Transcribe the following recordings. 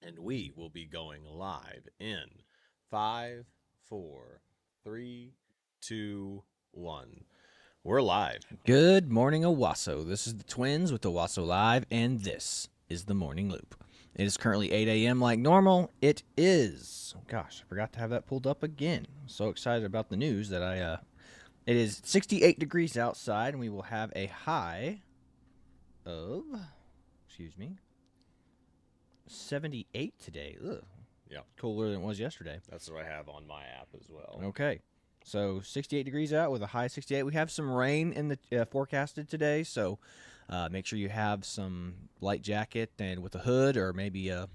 and we will be going live in 5, 4, 3, 2, 1. We're live. Good morning, Owasso. This is the Twins with Owasso Live, and this is the Morning Loop. It is currently 8 a.m. like normal. It is. Gosh, I forgot to have that pulled up again. I'm so excited about the news that it is 68 degrees outside, and we will have a high of, 78 today. Ugh. Yeah, Cooler than it was yesterday. that's what I have on my app as well. Okay. So 68 degrees out with a high 68. We have some rain in the forecasted today, so make sure you have some light jacket and with a hood or maybe a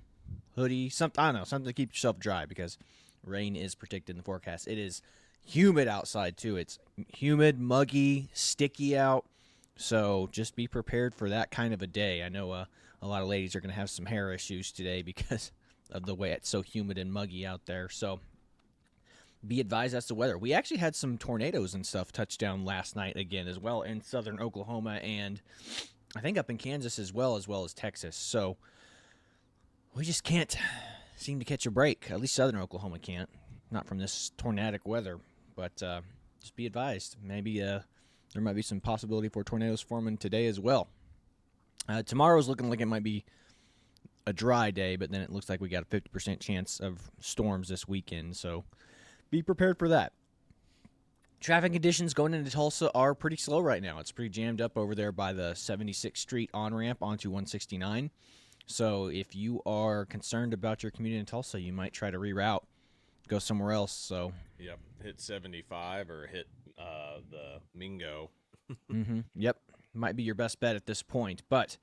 hoodie, something I don't know, something to keep yourself dry because rain is predicted in the forecast. It is humid outside too. It's humid, muggy, sticky out. So just be prepared for that kind of a day. I know a lot of ladies are going to have some hair issues today because of the way it's so humid and muggy out there. So be advised as to weather. We actually had some tornadoes and stuff touch down last night again as well in southern Oklahoma and I think up in Kansas as well as Texas. So we just can't seem to catch a break. At least southern Oklahoma can't. Not from this tornadic weather. But just be advised. Maybe there might be some possibility for tornadoes forming today as well. Tomorrow's looking like it might be a dry day, but then it looks like we got a 50% chance of storms this weekend. So be prepared for that. Traffic conditions going into Tulsa are pretty slow right now. It's pretty jammed up over there by the 76th Street on-ramp onto 169. So if you are concerned about your commute in Tulsa, you might try to reroute, go somewhere else. So Yep, hit 75 or hit the Mingo. Yep, might be your best bet at this point. But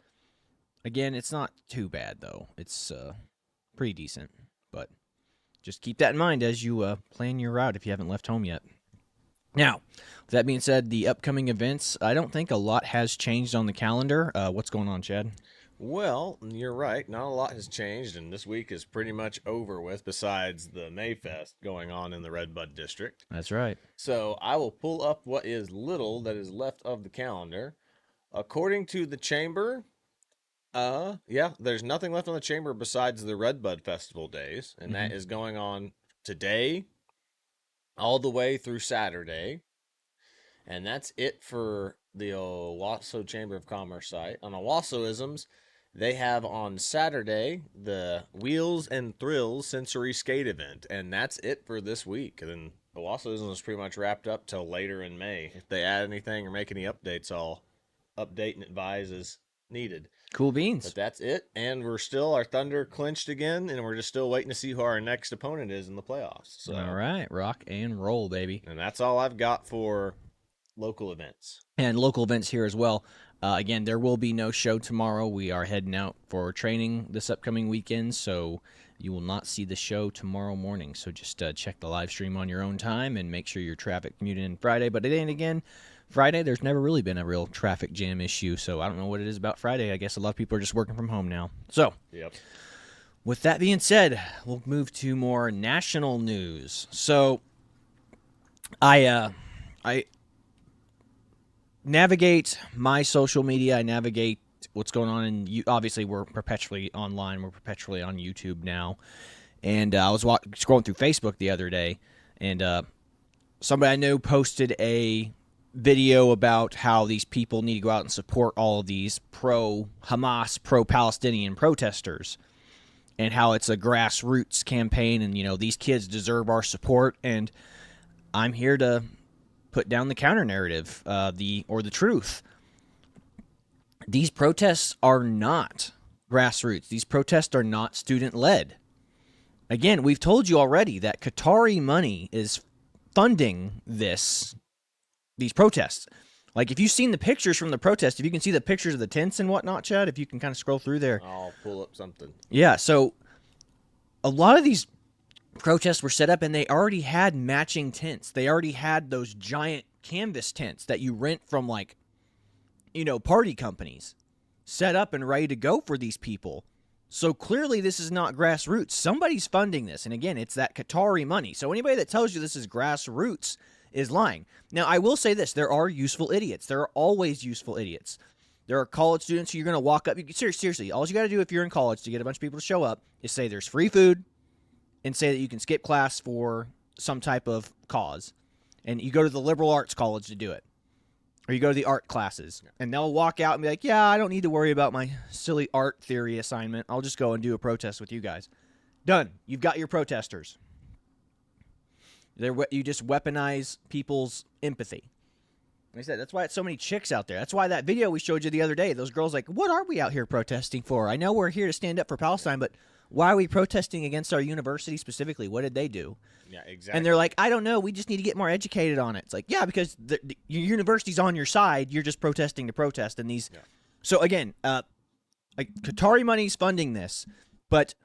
again, it's not too bad though. It's pretty decent. But just keep that in mind as you plan your route if you haven't left home yet. Now, with that being said, the upcoming events, I don't think a lot has changed on the calendar. What's going on, Chad? Well, you're right. Not a lot has changed, and this week is pretty much over with besides the Mayfest going on in the Redbud District. That's right. So I will pull up what is little that is left of the calendar. According to the chamber, there's nothing left on the chamber besides the Redbud Festival days, and that is going on today all the way through Saturday. And that's it for the Owasso Chamber of Commerce site. On Owassoisms, they have on Saturday the Wheels and Thrills Sensory Skate event, and that's it for this week. And then Owassoisms is pretty much wrapped up till later in May. If they add anything or make any updates, I'll update and advise as needed. Cool beans. But that's it, and our Thunder clinched again, and we're just still waiting to see who our next opponent is in the playoffs. So, all right, rock and roll, baby. And that's all I've got for local events. And local events here as well. Again, there will be no show tomorrow. We are heading out for training this upcoming weekend, so you will not see the show tomorrow morning. So just check the live stream on your own time and make sure you're traffic commuting in Friday. But then again, Friday, there's never really been a real traffic jam issue, so I don't know what it is about Friday. I guess a lot of people are just working from home now. So, Yep. With that being said, we'll move to more national news. So, I navigate my social media. I navigate what's going on in. Obviously, we're perpetually online. We're perpetually on YouTube now. And I was scrolling through Facebook the other day, and somebody I know posted a video about how these people need to go out and support all of these pro-Hamas, pro-Palestinian protesters, and how it's a grassroots campaign, and these kids deserve our support. And I'm here to put down the counter narrative, the truth. These protests are not grassroots. These protests are not student led. Again, we've told you already that Qatari money is funding these protests. Like, if you've seen the pictures from the protest, if you can see the pictures of the tents and whatnot, Chad, if you can kind of scroll through there. I'll pull up something. Yeah, so a lot of these protests were set up, and they already had matching tents. They already had those giant canvas tents that you rent from, party companies set up and ready to go for these people. So clearly this is not grassroots. Somebody's funding this. And again, it's that Qatari money. So anybody that tells you this is grassroots is lying. Now, I will say this. There are useful idiots. There are always useful idiots. There are college students who you're going to walk up. Seriously, all you got to do if you're in college to get a bunch of people to show up is say there's free food and say that you can skip class for some type of cause. And you go to the liberal arts college to do it. Or you go to the art classes. And they'll walk out and be like, yeah, I don't need to worry about my silly art theory assignment. I'll just go and do a protest with you guys. Done. You've got your protesters. You just weaponize people's empathy. Like I said, that's why it's so many chicks out there. That's why that video we showed you the other day, those girls like, what are we out here protesting for? I know we're here to stand up for Palestine, but why are we protesting against our university specifically? What did they do? Yeah, exactly. And they're like, I don't know. We just need to get more educated on it. It's like, yeah, because your university's on your side. You're just protesting to protest. And these, so again, like Qatari money's funding this, but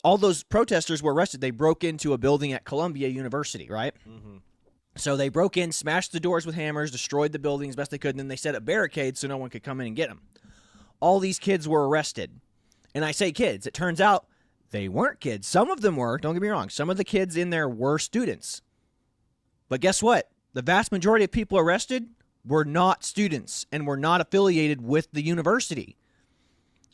all those protesters were arrested. They broke into a building at Columbia University, right? Mm-hmm. So they broke in, smashed the doors with hammers, destroyed the building as best they could, and then they set up barricades so no one could come in and get them. All these kids were arrested. And I say kids. It turns out they weren't kids. Some of them were. Don't get me wrong. Some of the kids in there were students. But guess what? The vast majority of people arrested were not students and were not affiliated with the university.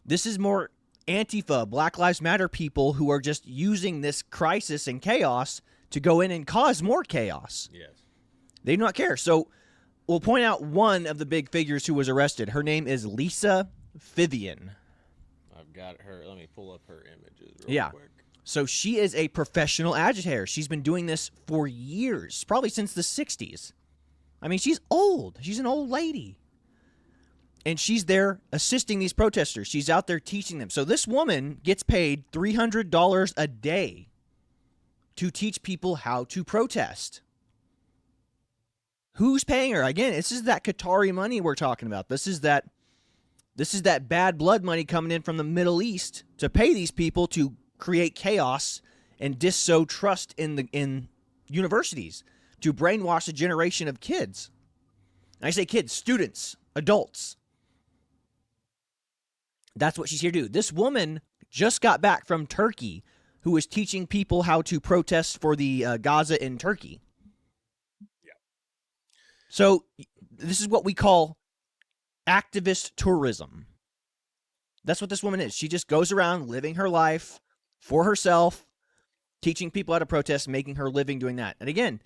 This is more Antifa, Black Lives Matter people who are just using this crisis and chaos to go in and cause more chaos. Yes. They do not care. So we'll point out one of the big figures who was arrested. Her name is Lisa Vivian. I've got her. Let me pull up her images real quick. So she is a professional agitator. She's been doing this for years, probably since the 60s. I mean, she's old. She's an old lady. And she's there assisting these protesters. She's out there teaching them. So this woman gets paid $300 a day to teach people how to protest. Who's paying her? Again, this is that Qatari money we're talking about. This is that bad blood money coming in from the Middle East to pay these people to create chaos and disow trust in universities, to brainwash a generation of kids. And I say kids, students, adults. That's what she's here to do. This woman just got back from Turkey, who is teaching people how to protest for the Gaza in Turkey. Yeah. So this is what we call activist tourism. That's what this woman is. She just goes around living her life for herself, teaching people how to protest, making her living doing that. And again,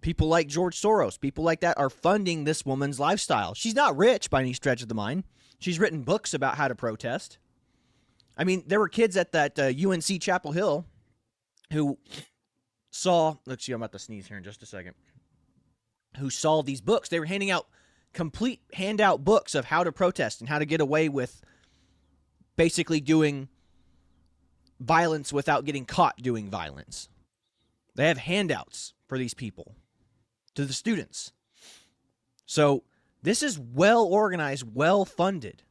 people like George Soros, people like that are funding this woman's lifestyle. She's not rich by any stretch of the mind. She's written books about how to protest. I mean, there were kids at that UNC Chapel Hill who saw, let's see, I'm about to sneeze here in just a second, who saw these books. They were handing out complete handout books of how to protest and how to get away with basically doing violence without getting caught doing violence. They have handouts for these people, to the students. So this is well organized, well funded.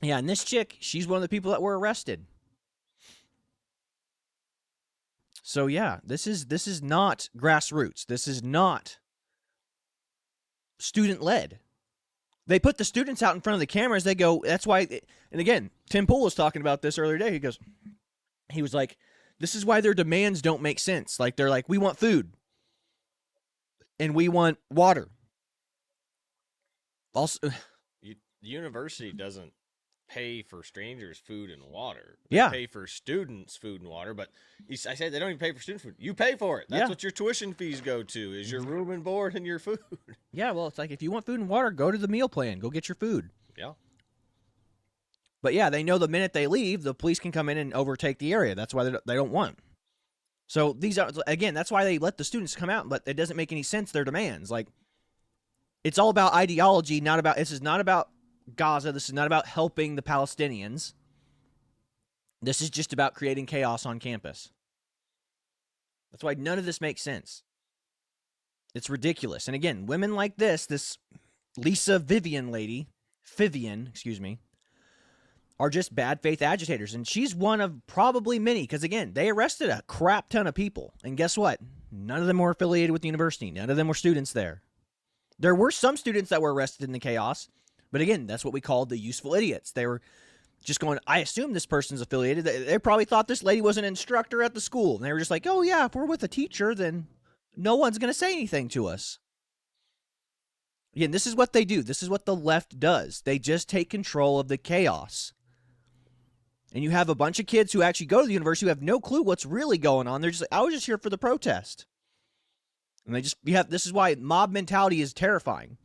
Yeah, and this chick, she's one of the people that were arrested. So yeah, this is not grassroots. This is not student led. They put the students out in front of the cameras. They go, that's why. And again, Tim Pool was talking about this earlier today. He was like, this is why their demands don't make sense. Like, they're like, we want food and we want water. Also, the university doesn't pay for strangers food and water. They pay for students food and water, but I said they don't even pay for student food. You pay for it. That's what your tuition fees go to, is your room and board and your food. Yeah, well, it's like, if you want food and water, go to the meal plan. Go get your food. Yeah. But yeah, they know the minute they leave, the police can come in and overtake the area. That's why they don't want. So these are, again, that's why they let the students come out, but it doesn't make any sense, their demands. Like, it's all about ideology, this is not about Gaza. This is not about helping the Palestinians. This is just about creating chaos on campus. That's why none of this makes sense. It's ridiculous. And again, women like this Lisa Vivian lady, are just bad faith agitators. And she's one of probably many, because again, they arrested a crap ton of people. And guess what? None of them were affiliated with the university. None of them were students there. There were some students that were arrested in the chaos. But again, that's what we called the useful idiots. They were just going, I assume this person's affiliated. They probably thought this lady was an instructor at the school. And they were just like, oh yeah, if we're with a teacher, then no one's going to say anything to us. Again, this is what they do. This is what the left does. They just take control of the chaos. And you have a bunch of kids who actually go to the university who have no clue what's really going on. They're just like, I was just here for the protest. And this is why mob mentality is terrifying.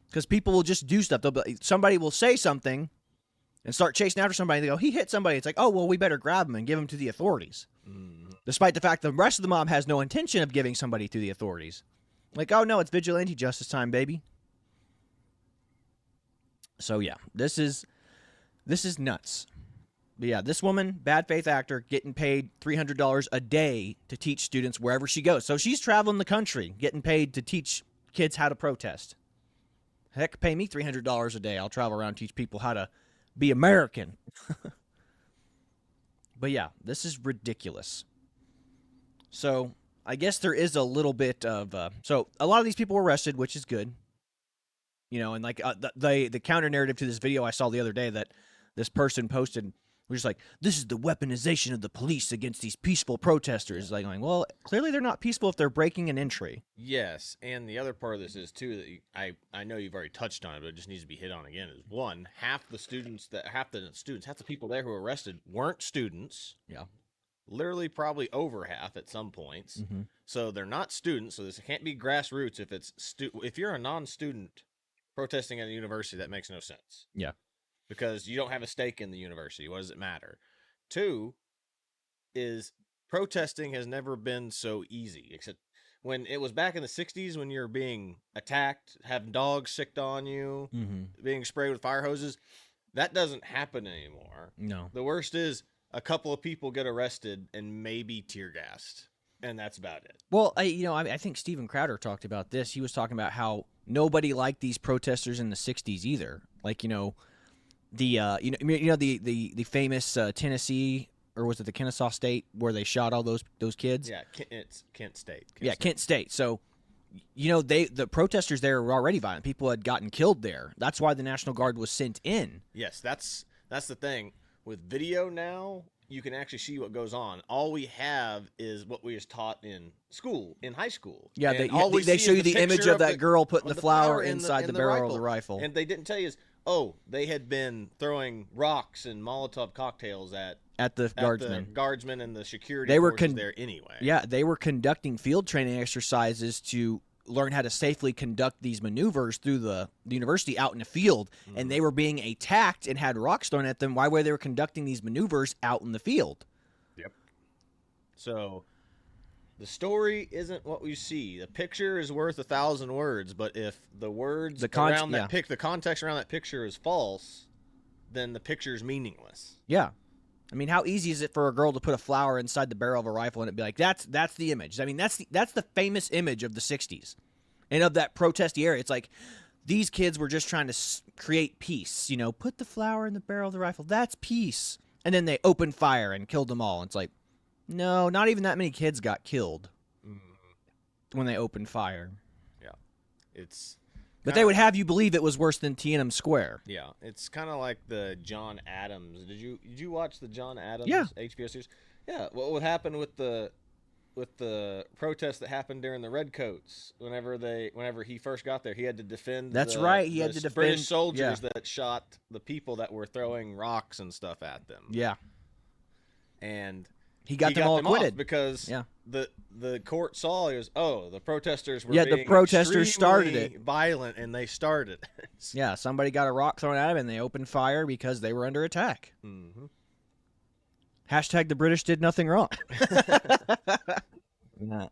Because people will just do stuff. Somebody will say something and start chasing after somebody. They go, he hit somebody. It's like, oh, well, we better grab him and give him to the authorities. Despite the fact the rest of the mob has no intention of giving somebody to the authorities. Like, oh, no, it's vigilante justice time, baby. So, yeah, this is nuts. But yeah, this woman, bad faith actor, getting paid $300 a day to teach students wherever she goes. So she's traveling the country, getting paid to teach kids how to protest. Heck, pay me $300 a day. I'll travel around and teach people how to be American. But yeah, this is ridiculous. So I guess there is a little bit of... so a lot of these people were arrested, which is good. You know, and like the counter narrative to this video I saw the other day that this person posted... We're just like, this is the weaponization of the police against these peaceful protesters. Like, going, well, clearly they're not peaceful if they're breaking an entry. Yes, and the other part of this is too that I know you've already touched on it, but it just needs to be hit on again. Is one, half the people there who were arrested weren't students. Yeah, literally probably over half at some points. Mm-hmm. So they're not students. So this can't be grassroots. If you're a non-student protesting at a university, that makes no sense. Yeah. Because you don't have a stake in the university. What does it matter? Two is protesting has never been so easy, except when it was back in the 60s when you're being attacked, having dogs sicked on you, being sprayed with fire hoses. That doesn't happen anymore. No. The worst is a couple of people get arrested and maybe tear gassed, and that's about it. Well, I think Steven Crowder talked about this. He was talking about how nobody liked these protesters in the 60s either. Like, the famous Tennessee, or was it the Kennesaw State where they shot all those kids? Yeah, it's Kent State. Kent State. So, the protesters there were already violent. People had gotten killed there. That's why the National Guard was sent in. Yes, that's the thing. With video now, you can actually see what goes on. All we have is what we was taught in school, in high school. Yeah, and they show you the image of that girl putting the flower inside the barrel of the rifle. And they didn't tell you is, they had been throwing rocks and Molotov cocktails at the guardsmen and the security forces there anyway. Yeah, they were conducting field training exercises to learn how to safely conduct these maneuvers through the university out in the field, and they were being attacked and had rocks thrown at them while they were conducting these maneuvers out in the field. Yep. So the story isn't what we see. The picture is worth 1,000 words, but if the words the context around that picture is false, then the picture is meaningless. Yeah. I mean, how easy is it for a girl to put a flower inside the barrel of a rifle and it'd be like, that's the image. I mean, that's the famous image of the 60s and of that protesty area. It's like these kids were just trying to create peace. Put the flower in the barrel of the rifle. That's peace. And then they opened fire and killed them all. It's like, no, not even that many kids got killed when they opened fire. Yeah, it's. But they would have you believe it was worse than Tiananmen Square. Yeah, it's kind of like the John Adams. Did you watch the John Adams HBO series? Yeah, what would happen with the protests that happened during the Redcoats? Whenever he first got there, he had to defend. That's right. He had to defend British soldiers that shot the people that were throwing rocks and stuff at them. Yeah, and he got them all acquitted because the court saw the protesters were the protesters started it, violent, and they started it. Yeah, somebody got a rock thrown at them and they opened fire because they were under attack. Hashtag the British did nothing wrong.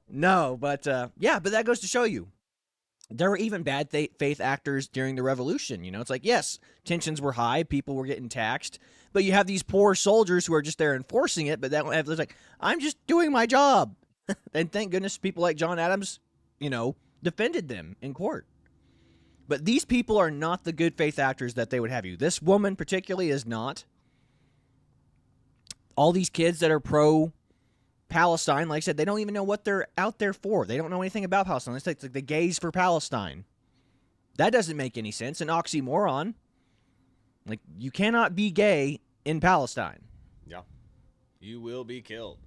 No, but that goes to show you there were even bad faith actors during the revolution. It's like, yes, tensions were high, people were getting taxed, but you have these poor soldiers who are just there enforcing it, but it's like, I'm just doing my job. And thank goodness people like John Adams, defended them in court. But these people are not the good faith actors that they would have you. This woman particularly is not. All these kids that are pro-Palestine, like I said, they don't even know what they're out there for. They don't know anything about Palestine. It's like the gays for Palestine. That doesn't make any sense. An oxymoron. Like, you cannot be gay in Palestine. Yeah. You will be killed.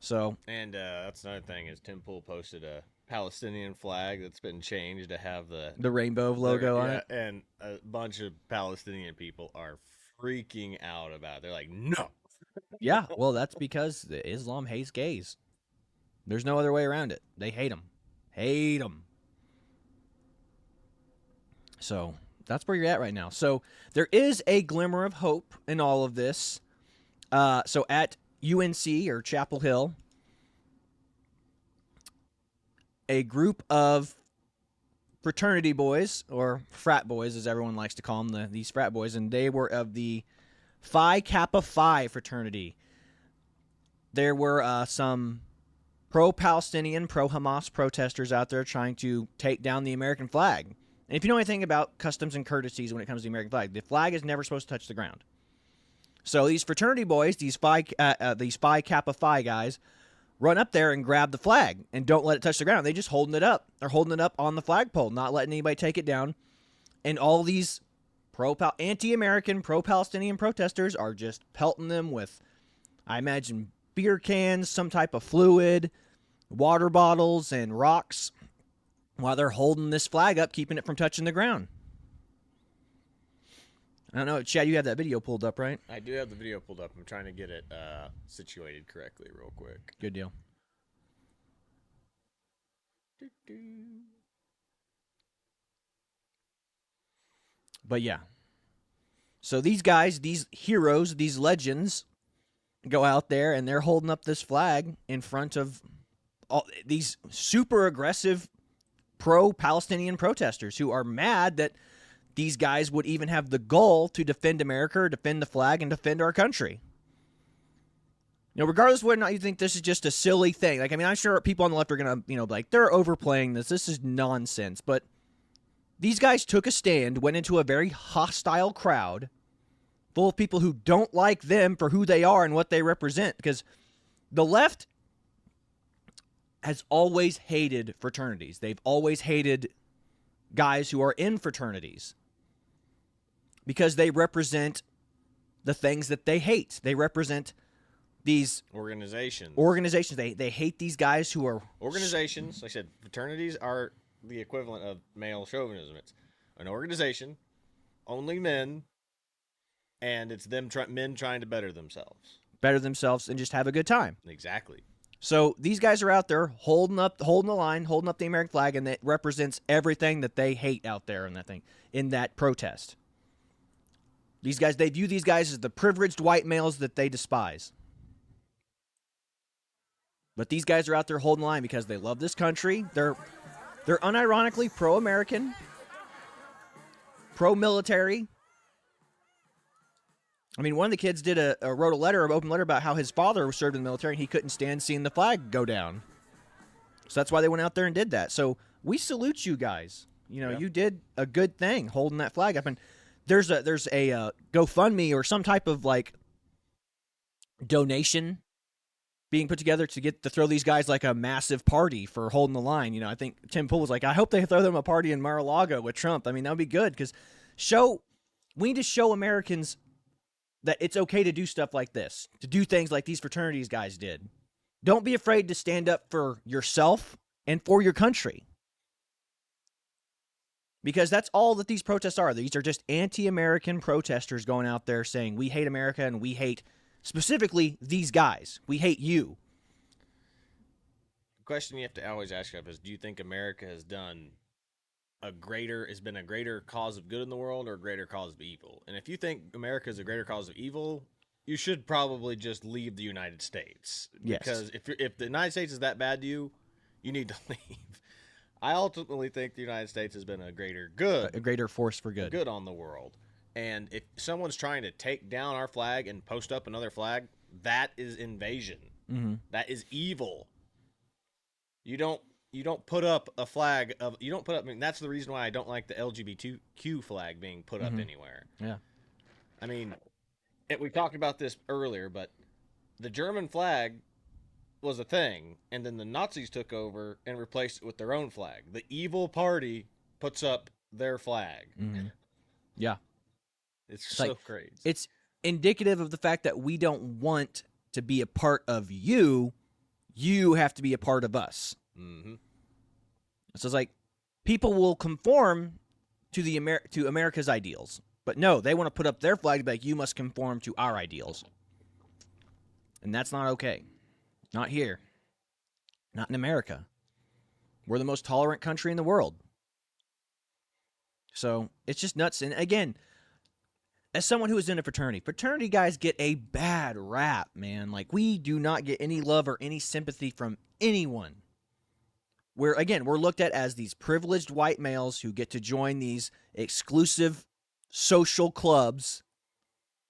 So. And that's another thing is Tim Pool posted Palestinian flag that's been changed to have The rainbow logo on yeah, it. and a bunch of Palestinian people are freaking out about it. They're like, no. Yeah, well, that's because Islam hates gays. There's no other way around it. They hate them. Hate them. So that's where you're at right now. So there is a glimmer of hope in all of this. So at UNC or Chapel Hill, a group of fraternity boys, or frat boys as everyone likes to call them, these frat boys, and they were of the Phi Kappa Phi fraternity. There were some pro-Palestinian, pro-Hamas protesters out there trying to take down the American flag. And if you know anything about customs and courtesies when it comes to the American flag is never supposed to touch the ground. So these fraternity boys, these Phi Kappa Phi guys, run up there and grab the flag and don't let it touch the ground. They just holding it up. They're holding it up on the flagpole, not letting anybody take it down. And all these anti-American, pro-Palestinian protesters are just pelting them with, I imagine, beer cans, some type of fluid, water bottles, and rocks while they're holding this flag up, keeping it from touching the ground. I don't know, Chad, you have that video pulled up, right? I do have the video pulled up. I'm trying to get it situated correctly real quick. Good deal. But yeah. So these guys, these heroes, these legends go out there and they're holding up this flag in front of all these super aggressive pro-Palestinian protesters who are mad that these guys would even have the goal to defend America, or defend the flag, and defend our country. You know, regardless of whether or not you think this is just a silly thing. Like, I mean, I'm sure people on the left are going to, like, they're overplaying this. This is nonsense. But these guys took a stand, went into a very hostile crowd full of people who don't like them for who they are and what they represent. Because the left has always hated fraternities. They've always hated guys who are in fraternities because they represent the things that they hate. They represent these organizations. They hate these guys who are organizations. Like I said, fraternities are the equivalent of male chauvinism. It's an organization, only men, and it's them men trying to better themselves, and just have a good time. Exactly. So these guys are out there holding the line, holding up the American flag, and it represents everything that they hate out there in that protest. These guys, they view these guys as the privileged white males that they despise. But these guys are out there holding the line because they love this country. They're unironically pro-American, pro-military. I mean, one of the kids wrote an open letter about how his father served in the military and he couldn't stand seeing the flag go down. So that's why they went out there and did that. So we salute you guys. You did a good thing holding that flag up. And there's a GoFundMe or some type of like donation being put together to throw these guys like a massive party for holding the line. I think Tim Pool was like, I hope they throw them a party in Mar-a-Lago with Trump. I mean, that would be good because we need to show Americans that it's okay to do stuff like this, to do things like these fraternities guys did. Don't be afraid to stand up for yourself and for your country. Because that's all that these protests are. These are just anti-American protesters going out there saying, we hate America and we hate specifically these guys. We hate you. The question you have to always ask yourself is, do you think America has been a greater cause of good in the world or a greater cause of evil? And if you think America is a greater cause of evil, you should probably just leave the United States. Yes. Because if the United States is that bad to you, you need to leave. I ultimately think the United States has been a greater force for good on the world. And if someone's trying to take down our flag and post up another flag, that is invasion. Mm-hmm. That is evil. You don't put up a flag of. You don't put up. I mean, that's the reason why I don't like the LGBTQ flag being put up anywhere. Yeah. I mean, we talked about this earlier, but the German flag was a thing, and then the Nazis took over and replaced it with their own flag. The evil party puts up their flag. Mm-hmm. Yeah. It's so crazy. It's indicative of the fact that we don't want to be a part of you. You have to be a part of us. Mm-hmm. So it's like people will conform to to America's ideals, but no, they want to put up their flag, like you must conform to our ideals, and that's not okay. Not here. Not in America. We're the most tolerant country in the world. So it's just nuts. And again, as someone who is in a fraternity guys get a bad rap, man. Like, we do not get any love or any sympathy from anyone. We're looked at as these privileged white males who get to join these exclusive social clubs.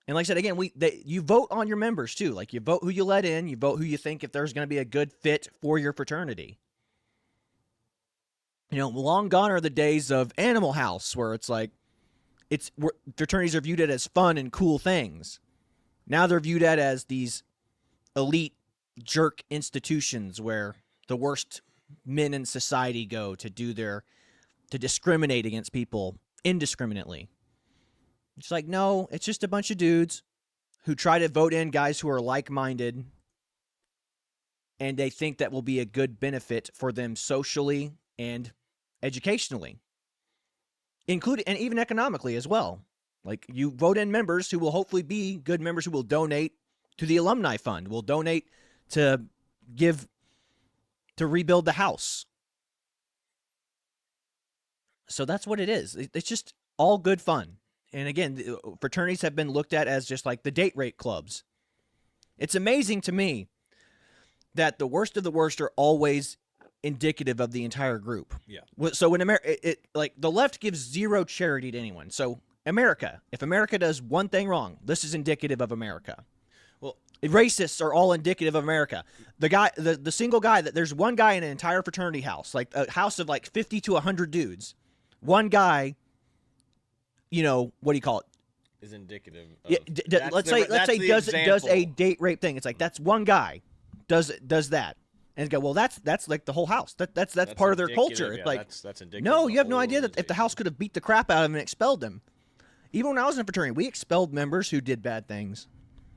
And like I said, again, you vote on your members too. Like, you vote who you let in, you vote who you think if there's going to be a good fit for your fraternity. You know, long gone are the days of Animal House, where it's like fraternities are viewed as fun and cool things. Now they're viewed as these elite jerk institutions where the worst men in society go to discriminate against people indiscriminately. It's like, no, it's just a bunch of dudes who try to vote in guys who are like-minded, and they think that will be a good benefit for them socially and educationally, including and even economically as well. Like, you vote in members who will hopefully be good members who will donate to the alumni fund, will donate to rebuild the house. So that's what it is. It's just all good fun. And again, fraternities have been looked at as just like the date rape clubs. It's amazing to me that the worst of the worst are always indicative of the entire group. Yeah. So when America, like, the left gives zero charity to anyone. So America, if America does one thing wrong, this is indicative of America. Well, racists are all indicative of America. The single guy there's one guy in an entire fraternity house, like a house of like 50 to 100 dudes. One guy, you know, what do you call it? Is indicative of, yeah, let's say does a date rape thing. It's like, that's one guy does that. And go, well, that's like the whole house. That's part of their culture. Yeah, it's like, that's indicative. No, you have no idea that if the house could have beat the crap out of him and expelled him. Even when I was in a fraternity, we expelled members who did bad things.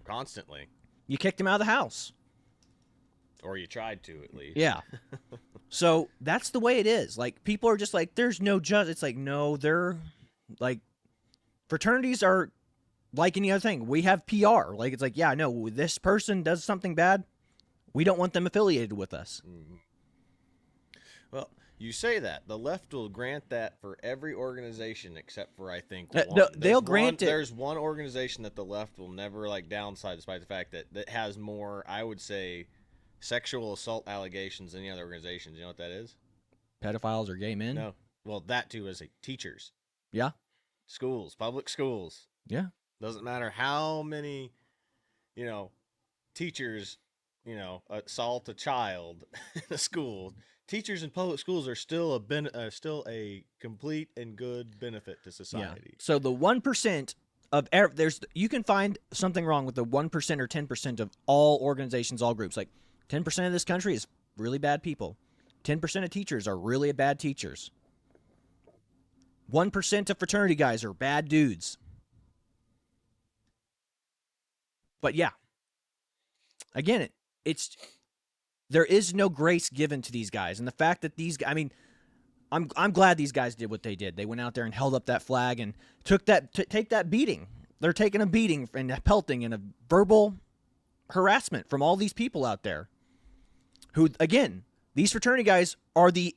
Constantly. You kicked him out of the house. Or you tried to, at least. Yeah. So that's the way it is. Like, people are just like, there's no judge. It's like, no, they're like, fraternities are like any other thing. We have PR. Like, it's like, yeah, no, this person does something bad, we don't want them affiliated with us. Mm-hmm. Well, you say that. The left will grant that for every organization except for, I think, one. They'll grant it. There's one organization that the left will never, like, downside, despite the fact that has more, I would say, sexual assault allegations than any other organizations. You know what that is? Pedophiles or gay men? No. Well, that too is teachers. Yeah. Schools, public schools. Yeah. Doesn't matter how many, teachers, assault a child in a school. Teachers in public schools are still a complete and good benefit to society. Yeah. So the 1% of you can find something wrong with the 1% or 10% of all organizations, all groups. Like, 10% of this country is really bad people. 10% of teachers are really bad teachers. 1% of fraternity guys are bad dudes. But yeah, again, there is no grace given to these guys, and the fact that I'm glad these guys did what they did. They went out there and held up that flag and take that beating. They're taking a beating and a pelting and a verbal harassment from all these people out there. Who, again, these fraternity guys are the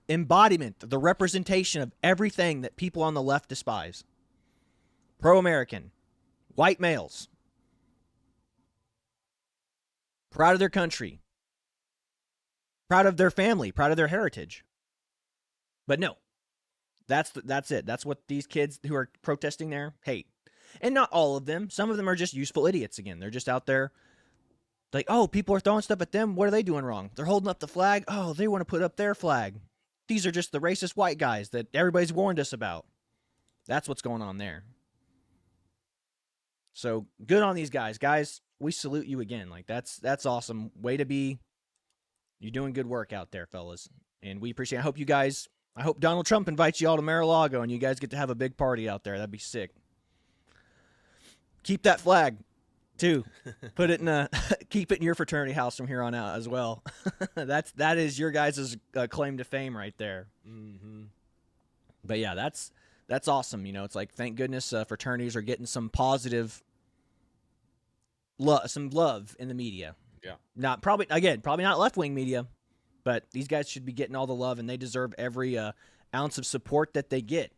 embodiment, the representation of everything that people on the left despise. Pro-American, white males, proud of their country, proud of their family, proud of their heritage. But no, that's it. That's what these kids who are protesting there hate. And not all of them. Some of them are just useful idiots again. They're just out there like, oh, people are throwing stuff at them. What are they doing wrong? They're holding up the flag. Oh, they want to put up their flag. These are just the racist white guys that everybody's warned us about. That's what's going on there. So good on these guys. Guys, we salute you again. Like, that's awesome. Way to be. You're doing good work out there, fellas. And we appreciate it. I hope Donald Trump invites you all to Mar-a-Lago and you guys get to have a big party out there. That'd be sick. Keep that flag. Two. Put it in a keep it in your fraternity house from here on out as well. That is your guys' claim to fame right there. Mm-hmm. But yeah, that's awesome. It's like thank goodness fraternities are getting some positive some love in the media. Yeah. Not probably not left wing media, but these guys should be getting all the love, and they deserve every ounce of support that they get.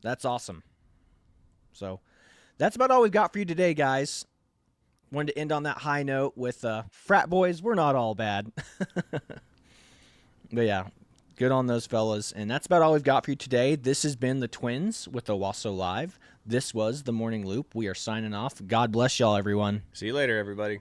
That's awesome. So that's about all we've got for you today, guys. Wanted to end on that high note with frat boys. We're not all bad. But yeah, good on those fellas. And that's about all we've got for you today. This has been the Twins with Owasso Live. This was the Morning Loop. We are signing off. God bless y'all, everyone. See you later, everybody.